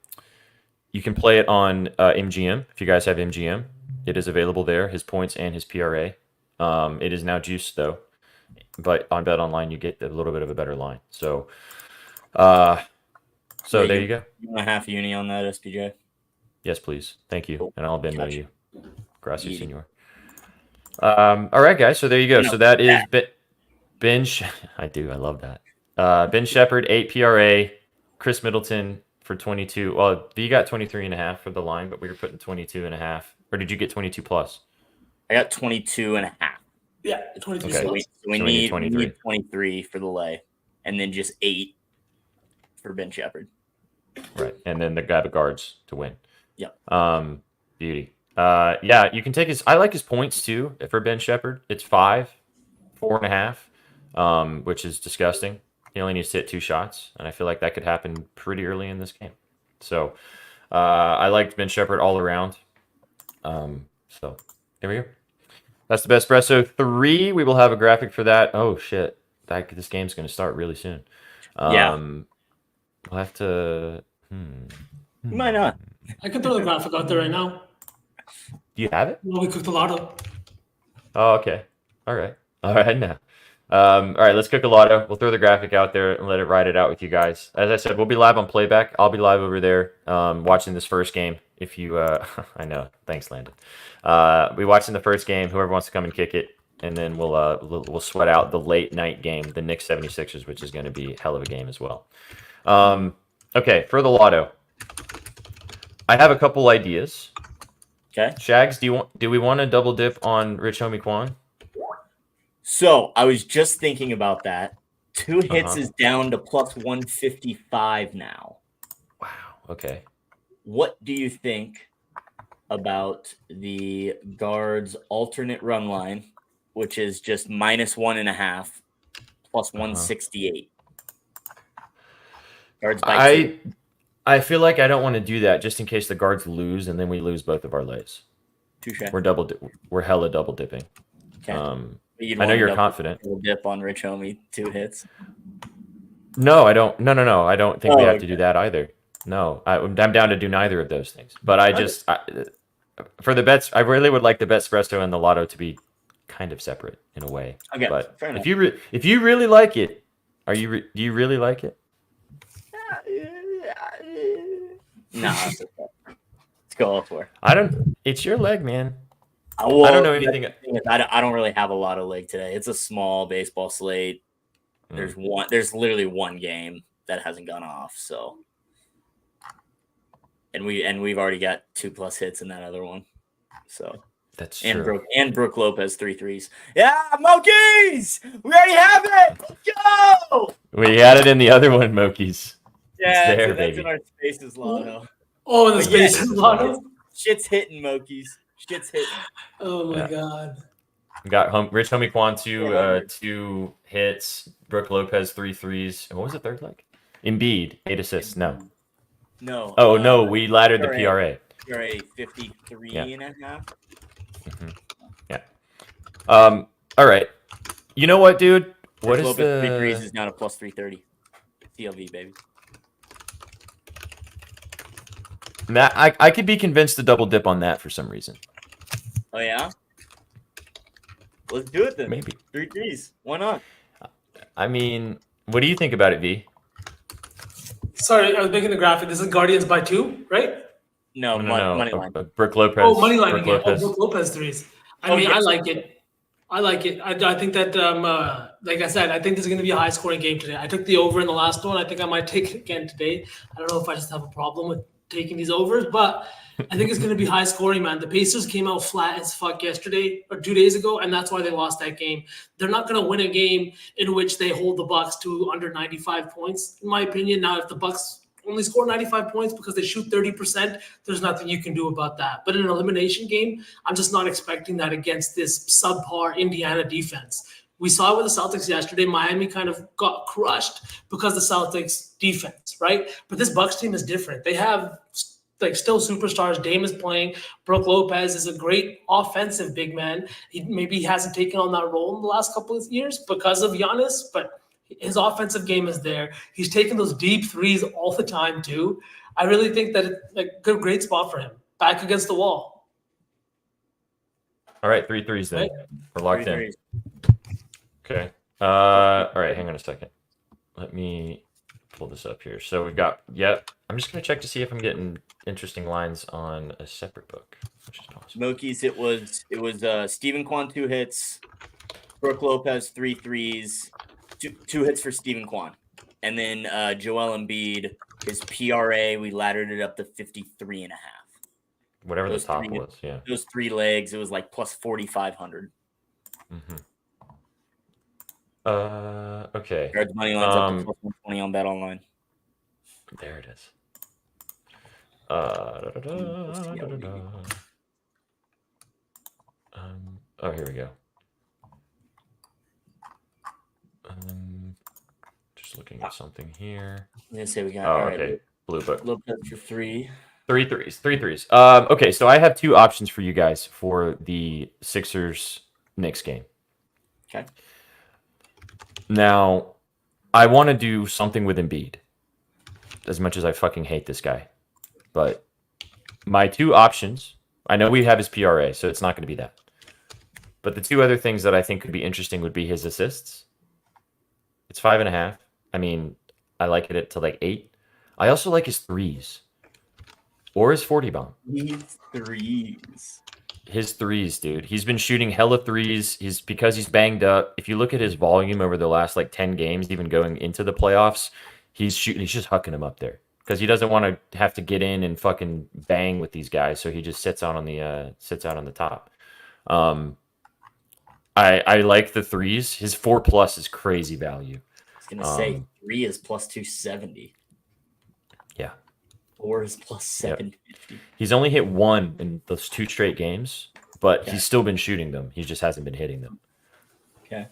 You can play it on MGM if you guys have MGM. It is available there. His points and his PRA. It is now juiced though, but on Bet Online you get a little bit of a better line. So, there you go. You want a half uni on that, SPJ? Yes, please. Thank you, Cool. and I'll Venmo Gotcha. you. Gracias, senor. All right, guys. So there you go. So that is Ben. I do. I love that. Ben Shepherd, 8 PRA. Chris Middleton for 22. Well, you got 23.5 for the line, but we were putting 22.5. Or did you get 22 plus? I got 22.5. Yeah, 22. Okay. So we need 23. 23 for the lay, and then just 8 for Ben Shepherd. Right, and then the guy the guards to win. Yep. Beauty. Yeah, you can take his. I like his points too for Ben Shepherd. It's 5, 4.5, which is disgusting. He only needs to hit 2 shots, and I feel like that could happen pretty early in this game. So I liked Ben Shepherd all around. So here we go. That's the BETSPRESSO 3. We will have a graphic for that. Oh shit, this game's going to start really soon. We'll have to. You might not. I can throw the graphic out there right now. Do you have it? Well, we cooked a lotto. Oh, okay. All right now. All right, let's cook a lotto. We'll throw the graphic out there and let it ride it out with you guys. As I said, we'll be live on playback. I'll be live over there watching this first game. If you, I know. Thanks, Landon. We watching the first game. Whoever wants to come and kick it, and then we'll sweat out the late night game, the Knicks 76ers, which is going to be a hell of a game as well. Okay, for the lotto, I have a couple ideas. Okay. Shags, do we want to double dip on Rich Homie Quan? So I was just thinking about that. 2 hits is down to plus 155 now. Wow. Okay. What do you think about the guards' alternate run line, which is just minus 1.5 plus 168? Guards by 2. I feel like I don't want to do that just in case the guards lose and then we lose both of our lays. Touche. We're hella double dipping. Okay. I know you're confident. Double dip on Rich Homie, 2 hits. No, I don't. No. I don't think we have to do that either. No, I'm down to do neither of those things. But for the bets, I really would like the BETSPRESSO and the lotto to be kind of separate in a way. Okay, but fair enough. if you really like it, do you really like it? No, let's go all for. It's your leg, man. I don't know anything. I don't really have a lot of leg today. It's a small baseball slate. There's literally one game that hasn't gone off. So, and we've already got 2+ hits in that other one. So that's true. Brooke Lopez 3 threes. Yeah, Mokies! We already have it. Let's go. We had it in the other one, Mokies. Yeah, it's that's in our Spaces lotto. Oh, in the Spaces lotto. Shit's hitting, Mokies. Shit's hitting. Oh my god. We got Rich Homie Quan 2 hits, Brooke Lopez 3 threes. And what was the third leg? Embiid 8 assists. No. Oh no, we laddered the PRA. PRA 53.5. Yeah. All right. You know what, dude? What is the 3 threes is now to plus 330. CLV, baby. Matt, I could be convinced to double dip on that for some reason. Oh yeah? Let's do it then. Maybe 3 threes. Why not? I mean, what do you think about it, V? Sorry, I was making the graphic. This is Guardians by 2, right? No. Money line. Brooke Lopez. Oh, money line again. Lopez. Brooke Lopez threes. I mean, I like it. I think that, like I said, I think this is going to be a high-scoring game today. I took the over in the last one. I think I might take it again today. I don't know if I just have a problem with taking these overs, but I think it's going to be high-scoring, man. The Pacers came out flat as fuck yesterday or 2 days ago, and that's why they lost that game. They're not going to win a game in which they hold the Bucks to under 95 points, in my opinion. Now, if the Bucks only score 95 points because they shoot 30%, there's nothing you can do about that. But in an elimination game, I'm just not expecting that against this subpar Indiana defense. We saw it with the Celtics yesterday. Miami kind of got crushed because the Celtics defense, right? But this Bucks team is different. They have like still superstars. Dame is playing. Brook Lopez is a great offensive big man. Maybe he hasn't taken on that role in the last couple of years because of Giannis, but his offensive game is there. He's taking those deep threes all the time too. I really think that it's a great spot for him. Back against the wall. All right, 3 threes then. Right. We're locked 3 in. threes. Okay. All right, hang on a second. Let me pull this up here. So we've got, I'm just going to check to see if I'm getting interesting lines on a separate book, which is possible. Mokies, it was Stephen Kwan 2 hits, Brook Lopez 3 threes, two hits for Stephen Kwan. And then Joel Embiid, his PRA, we laddered it up to 53.5. Whatever Those the top three- was, yeah. Those 3 legs, it was like plus 4,500. Mm-hmm. Okay. Guards money lines up to plus 120 on Bet Online. There it is. Oh, here we go. Just looking at something here. I'm gonna say we got. Oh, all right, okay. Blue book. Lopez for 3. 3 threes. Okay, so I have 2 options for you guys for the Sixers Knicks game. Okay. Now, I want to do something with Embiid, as much as I fucking hate this guy. But my 2 options, I know we have his PRA, so it's not going to be that. But the 2 other things that I think could be interesting would be his assists. It's 5.5. I mean, I like it to like 8. I also like his threes. Or his 40 bomb. These threes. His threes, dude. He's been shooting hella threes. Because he's banged up. If you look at his volume over the last like 10 games, even going into the playoffs, he's just hucking them up there. Because he doesn't want to have to get in and fucking bang with these guys, so he just sits out on the top. I like the threes. His 4+ is crazy value. I was gonna say 3 is plus 270. Yeah. 4 is plus 750. He's only hit 1 in those 2 straight games, but he's still been shooting them. He just hasn't been hitting them. Okay.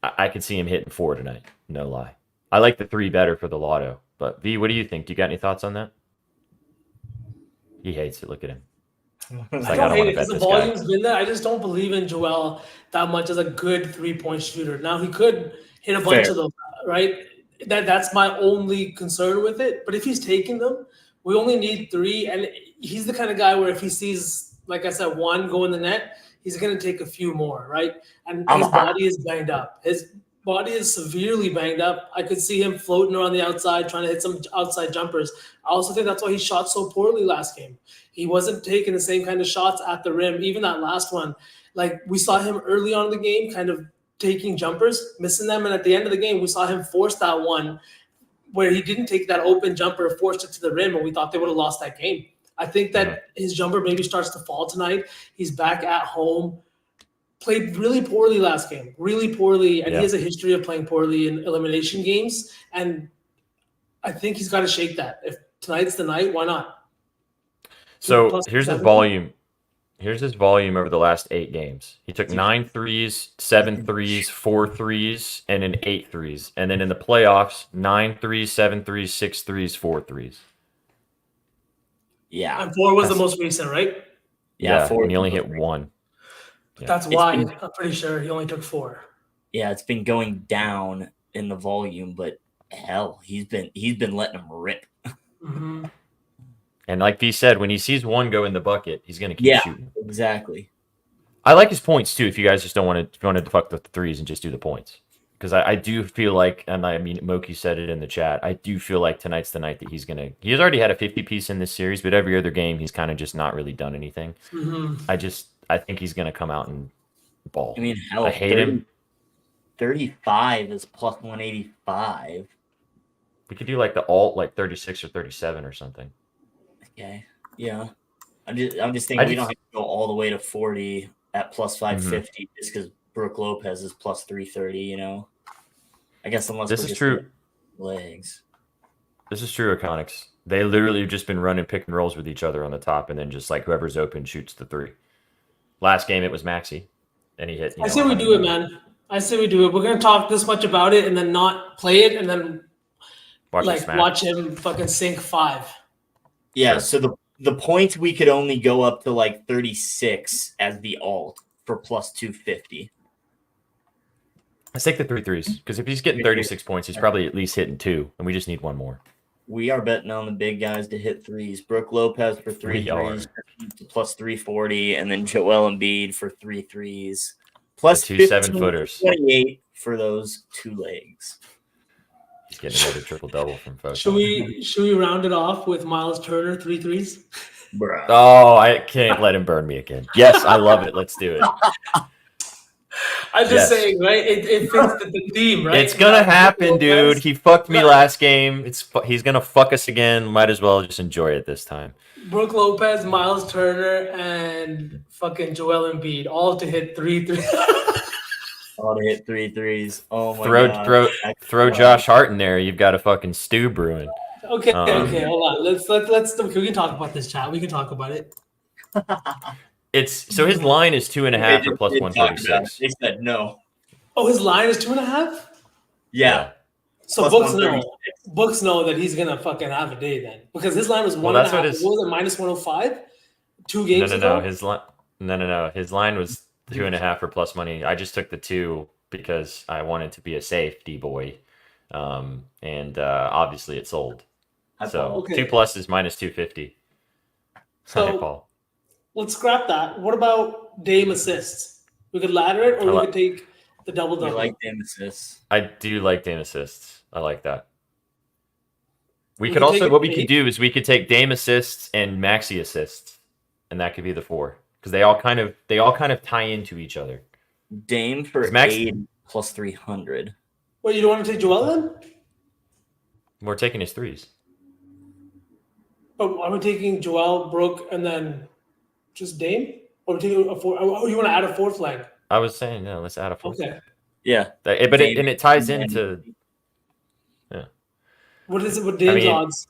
I could see him hitting 4 tonight. No lie. I like the 3 better for the lotto. But V, what do you think? Do you got any thoughts on that? He hates it. Look at him. It's I like, don't hate wanna it because bet the this guy. volume's been there. I just don't believe in Joel that much as a good 3-point shooter. Now he could hit a bunch of those, right? That's my only concern with it. But if he's taking them, we only need 3, and he's the kind of guy where if he sees, like I said, 1 go in the net, he's going to take a few more, right? And his body is banged up. His body is severely banged up. I could see him floating around the outside, trying to hit some outside jumpers. I also think that's why he shot so poorly last game. He wasn't taking the same kind of shots at the rim. Even that last one, like we saw him early on in the game, kind of taking jumpers, missing them. And at the end of the game, we saw him force that one where he didn't take that open jumper, forced it to the rim, and we thought they would have lost that game. I think that his jumper maybe starts to fall tonight. He's back at home. Played really poorly last game, really poorly, and he has a history of playing poorly in elimination games. And I think he's got to shake that. If tonight's the night, why not? So here's his volume. Here's his volume over the last 8 games. He took 9 threes, 7 threes, 4 threes, and then 8 threes. And then in the playoffs, 9 threes, 7 threes, 6 threes, 4 threes. Yeah. And 4 was the most recent, right? Yeah, 4. and he only hit 1. Yeah. That's why I'm pretty sure he only took 4. Yeah, it's been going down in the volume, but hell, he's been letting him rip. Mm-hmm. And like V said, when he sees 1 go in the bucket, he's going to keep shooting. Exactly. I like his points too. If you guys just don't want to fuck with the threes and just do the points, because I do feel like, and I mean Moki said it in the chat, I do feel like tonight's the night that he's already had a 50 piece in this series, but every other game he's kind of just not really done anything. Mm-hmm. I think he's gonna come out and ball. I mean, hell, I hate him. 35 is plus 185. We could do like the alt, like 36 or 37 or something. Okay. Yeah. I'm just thinking we don't have to go all the way to 40 at plus 550 just because Brook Lopez is plus 330, you know. I guess unless this we're is just true. Legs. This is true, Iconics. They literally have just been running pick and rolls with each other on the top, and then just like whoever's open shoots the 3. Last game it was Maxey, and he hit. I say we do it, man. I say we do it. We're gonna talk this much about it and then not play it, and then watch him fucking sink 5. Yeah. So the points we could only go up to like 36 as the alt for plus 250. Let's take the 3 threes because if he's getting 36 points, he's probably at least hitting 2, and we just need one more. We are betting on the big guys to hit threes. Brooke Lopez for 3 threes, plus 340, and then Joel Embiid for 3 threes, plus the 2 7-footers. 28 for those 2 legs. He's getting another triple double from folks. Should we round it off with Miles Turner 3 threes? Bruh. Oh, I can't let him burn me again. Yes, I love it. Let's do it. I'm just saying, right? It fits the theme, right? It's gonna happen, dude. He fucked me last game. He's gonna fuck us again. Might as well just enjoy it this time. Brooke Lopez, Miles Turner, and fucking Joel Embiid, all to hit 3 threes. All to hit 3 threes. Oh my god! Throw Josh Hart in there. You've got a fucking stew brewing. Okay, hold on. Let's. We can talk about this, chat. We can talk about it. So his line is 2.5 for plus 146. They said no. Oh, his line is 2.5. Yeah. So books know that he's gonna fucking have a day then, because his line was 1.5. What was it, minus 105? 2 games ago. No. His line was 2.5 for plus money. I just took the 2 because I wanted to be a safety boy, and obviously it sold. So 2 plus is minus 250. So Paul. Let's scrap that. What about Dame assists? We could ladder it, or we could take the double-double. I like Dame assists. I do like Dame assists. I like that. We could also, what we could do is we could take Dame assists and Maxi assists, and that could be the 4 because they all kind of tie into each other. Dame for 8 plus 300. Wait, you don't want to take Joel then? We're taking his 3s. Oh, are we taking Joel, Brooke, and then just Dame? Or taking a 4? Oh, you want to add a 4th leg? I was saying, no, let's add a 4th. Okay. Yeah. But it ties into. Yeah. What is it with Dame's odds?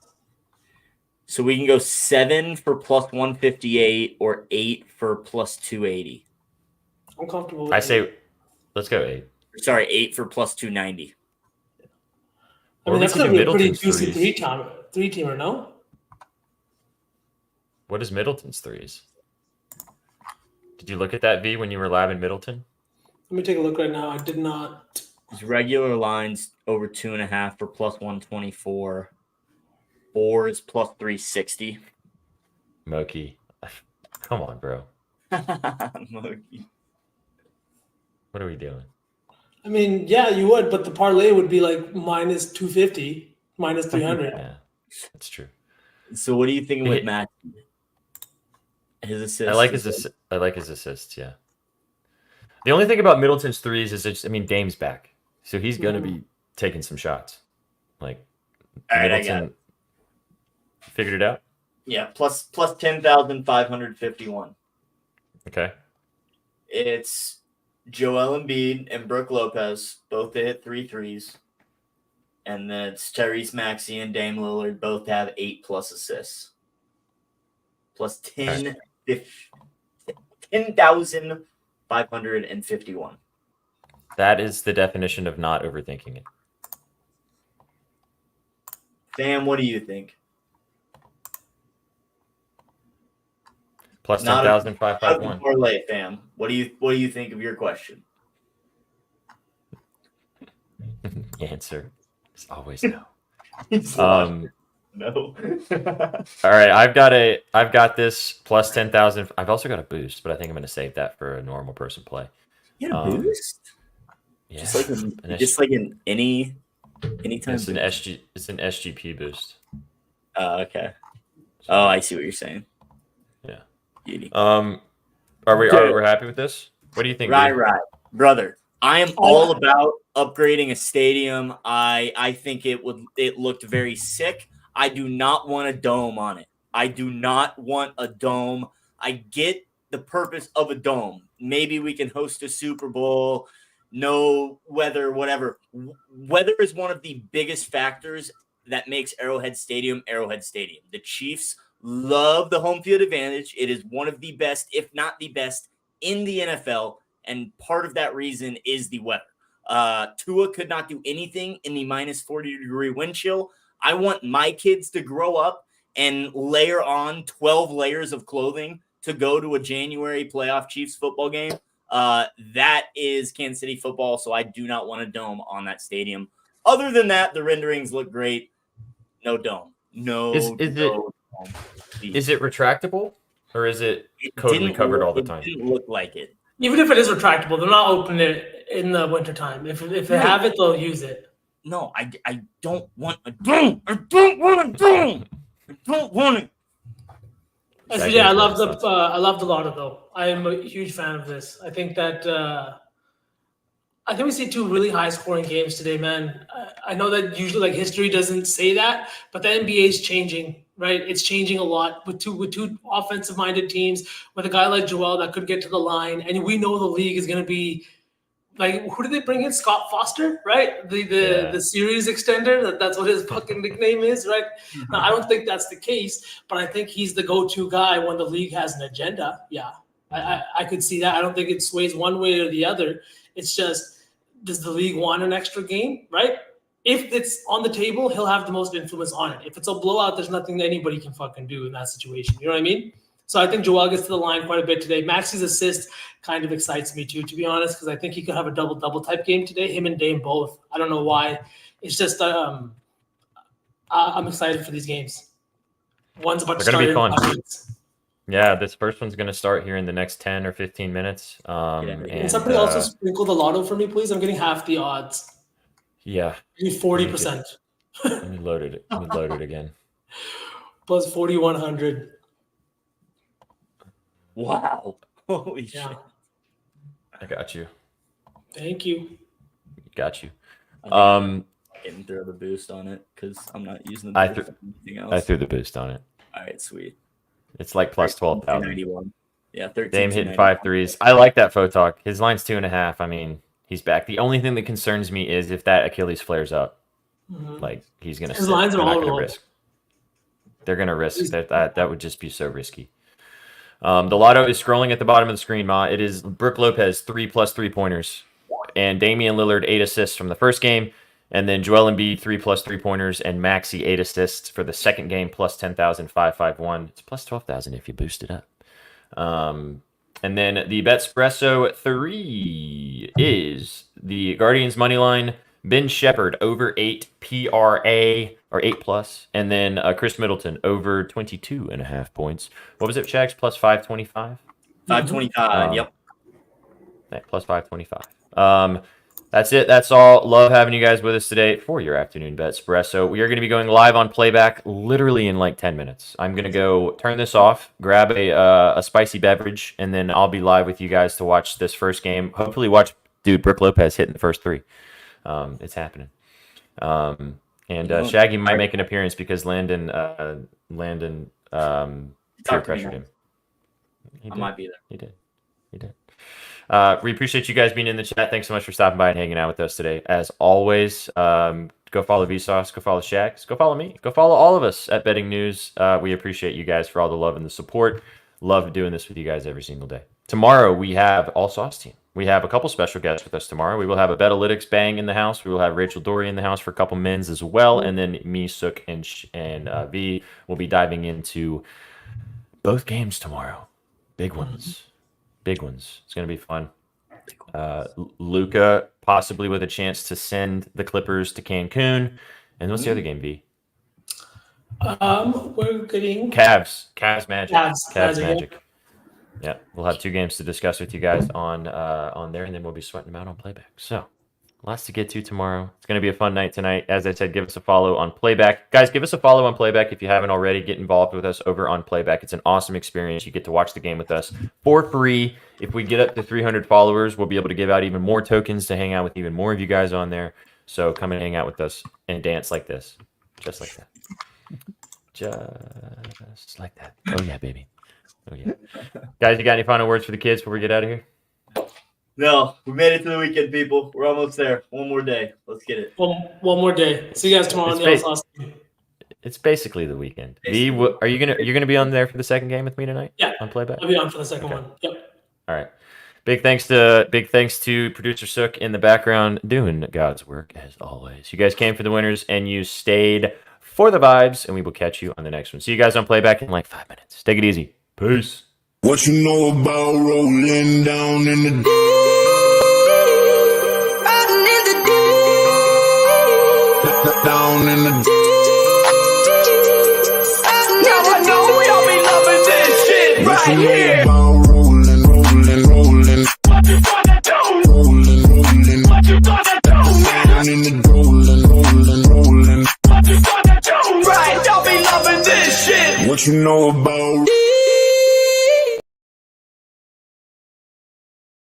So we can go 7 for plus 158 or 8 for plus 280. I'm comfortable with I say, let's go 8. Sorry, 8 for plus 290. I mean, that's going to be a pretty juicy 3-teamer, no? What is Middleton's 3s? Did you look at that, V, when you were labbing Middleton? Let me take a look right now. I did not. His regular lines over 2.5 for plus 124. 4 is plus 360. Moki. Come on, bro. Moki. What are we doing? I mean, yeah, you would, but the parlay would be like minus 250, minus 300. Yeah, that's true. So what are you thinking with Matt? His assists. I like his assists. Yeah. The only thing about Middleton's 3s is Dame's back, so he's gonna be taking some shots. Like Middleton figured it out. Yeah, plus 10,551. Okay. It's Joel Embiid and Brooke Lopez both to hit 3 threes, and then it's Tyrese Maxey and Dame Lillard both to have 8+ assists. Plus 10,551. That is the definition of not overthinking it. Sam, what do you think? Plus 10,551. Parlay, fam. What do you think of your question? The answer is always no. No. All right, I've got this plus 10,000. I've also got a boost, but I think I'm going to save that for a normal person play. You got a boost? Yeah. Just like in anytime. It's an SGP boost. Oh, okay. Oh, I see what you're saying. Yeah. Beauty. Are we happy with this? What do you think? Right, brother. I am all about upgrading a stadium. I think it looked very sick. I do not want a dome on it. I do not want a dome. I get the purpose of a dome. Maybe we can host a Super Bowl, no weather, whatever. Weather is one of the biggest factors that makes Arrowhead Stadium Arrowhead Stadium. The Chiefs love the home field advantage. It is one of the best, if not the best, in the NFL, and part of that reason is the weather. Tua could not do anything in the minus 40-degree wind chill. I want my kids to grow up and layer on 12 layers of clothing to go to a January playoff Chiefs football game, that is Kansas City football. So I do not want a dome on that stadium. Other than that, the renderings look great. No dome. Is it retractable or is it totally covered all the time? It didn't look like it. Even if it is retractable, they're not opening it in the wintertime. If they have it, they'll use it. No, I don't want a dome. I don't want a dome. I don't want it. I love the lotto though. I am a huge fan of this. I think that I think we see two really high scoring games today, man. I know that usually like history doesn't say that, but the NBA is changing, right? It's changing a lot with two offensive minded teams, with a guy like Joel that could get to the line, and we know the league is going to be like, who did they bring in? Scott Foster, right? The series extender. That's what his fucking nickname is, right? Now, I don't think that's the case, but I think he's the go-to guy when the league has an agenda. Yeah, I could see that. I don't think it sways one way or the other. It's just, does the league want an extra game, right? If it's on the table, he'll have the most influence on it. If it's a blowout, there's nothing that anybody can fucking do in that situation. You know what I mean? So I think Joel gets to the line quite a bit today. Maxi's assist kind of excites me too, to be honest, because I think he could have a double-double type game today. Him and Dame both. I don't know why. It's just I'm excited for these games. One's about to start. They're going to be fun. Yeah, this first one's going to start here in the next 10 or 15 minutes. And somebody also sprinkle the lotto for me, please. I'm getting half the odds. Yeah. 40%. Let me load it. Let me load it again. Plus 4,100. Wow. Holy shit. I got you. Thank you. Got you. Didn't throw the boost on it because I'm not using the boost on anything else. I threw the boost on it. All right, sweet. It's like plus 12,000. Yeah, 13. Dame hitting 5 threes. I like that Photalk. His line's 2.5. I mean, he's back. The only thing that concerns me is if that Achilles flares up. Like, he's going to His lines are all low. They're going to risk that. That would just be so risky. The lotto is scrolling at the bottom of the screen, Ma. It is Brook Lopez, 3+ 3-pointers. And Damian Lillard, 8 assists from the first game. And then Joel Embiid, 3+ 3-pointers. And Maxey, 8 assists for the second game, plus 10,551. It's plus 12,000 if you boost it up. And then the BETSPRESSO 3 is the Guardians money line. Ben Shepherd over 8 PRA or 8+, and then Chris Middleton over 22.5 points. What was it, Shags? Plus 525. 525. Yep. Plus 525. That's it. That's all. Love having you guys with us today for your afternoon BETSPRESSO. We are going to be going live on playback literally in like 10 minutes. I'm going to go turn this off, grab a spicy beverage, and then I'll be live with you guys to watch this first game. Hopefully watch Brook Lopez hitting the first 3. It's happening. And Shaggy might make an appearance because Landon peer pressured him. I might be there. He did. We appreciate you guys being in the chat. Thanks so much for stopping by and hanging out with us today. As always, go follow Vsauce, go follow Shags, go follow me, go follow all of us at Betting News. We appreciate you guys for all the love and the support. Love doing this with you guys every single day. Tomorrow we have All Sauce Team. We have a couple special guests with us tomorrow. We will have a Betalytics Bang in the house. We will have Rachel Dory in the house for a couple mins as well. And then me, Sook, and V will be diving into both games tomorrow. Big ones. It's going to be fun. Luka possibly with a chance to send the Clippers to Cancun. And what's the other game, V? We're getting Cavs Magic. Cavs Magic. Yeah, we'll have 2 games to discuss with you guys on there, and then we'll be sweating them out on playback. So, lots to get to tomorrow. It's going to be a fun night tonight. As I said, give us a follow on playback. Guys, give us a follow on playback if you haven't already. Get involved with us over on playback. It's an awesome experience. You get to watch the game with us for free. If we get up to 300 followers, we'll be able to give out even more tokens to hang out with even more of you guys on there. So, come and hang out with us and dance like this. Just like that. Just like that. Oh, yeah, baby. Oh, yeah. Guys, you got any final words for the kids before we get out of here? No, we made it to the weekend, people. We're almost there. One more day. Let's get it. One more day. See you guys tomorrow on the All Sauce Team. It's basically the weekend. V, are you gonna be on there for the second game with me tonight? Yeah, on playback. I'll be on for the second one. Yep. All right. Big thanks to producer Sook in the background doing God's work as always. You guys came for the winners and you stayed for the vibes, and we will catch you on the next one. See you guys on playback in like 5 minutes. Take it easy. Peace. What you know about rolling down in the deep? Down in the deep. Now I know y'all be loving this shit What you right know here. about rolling, rolling, rolling. What you gonna do? Rolling, rolling. What you gonna do, man? Down in the rolling, rolling, rolling. What you gonna do? Right, y'all be loving this shit. What you know about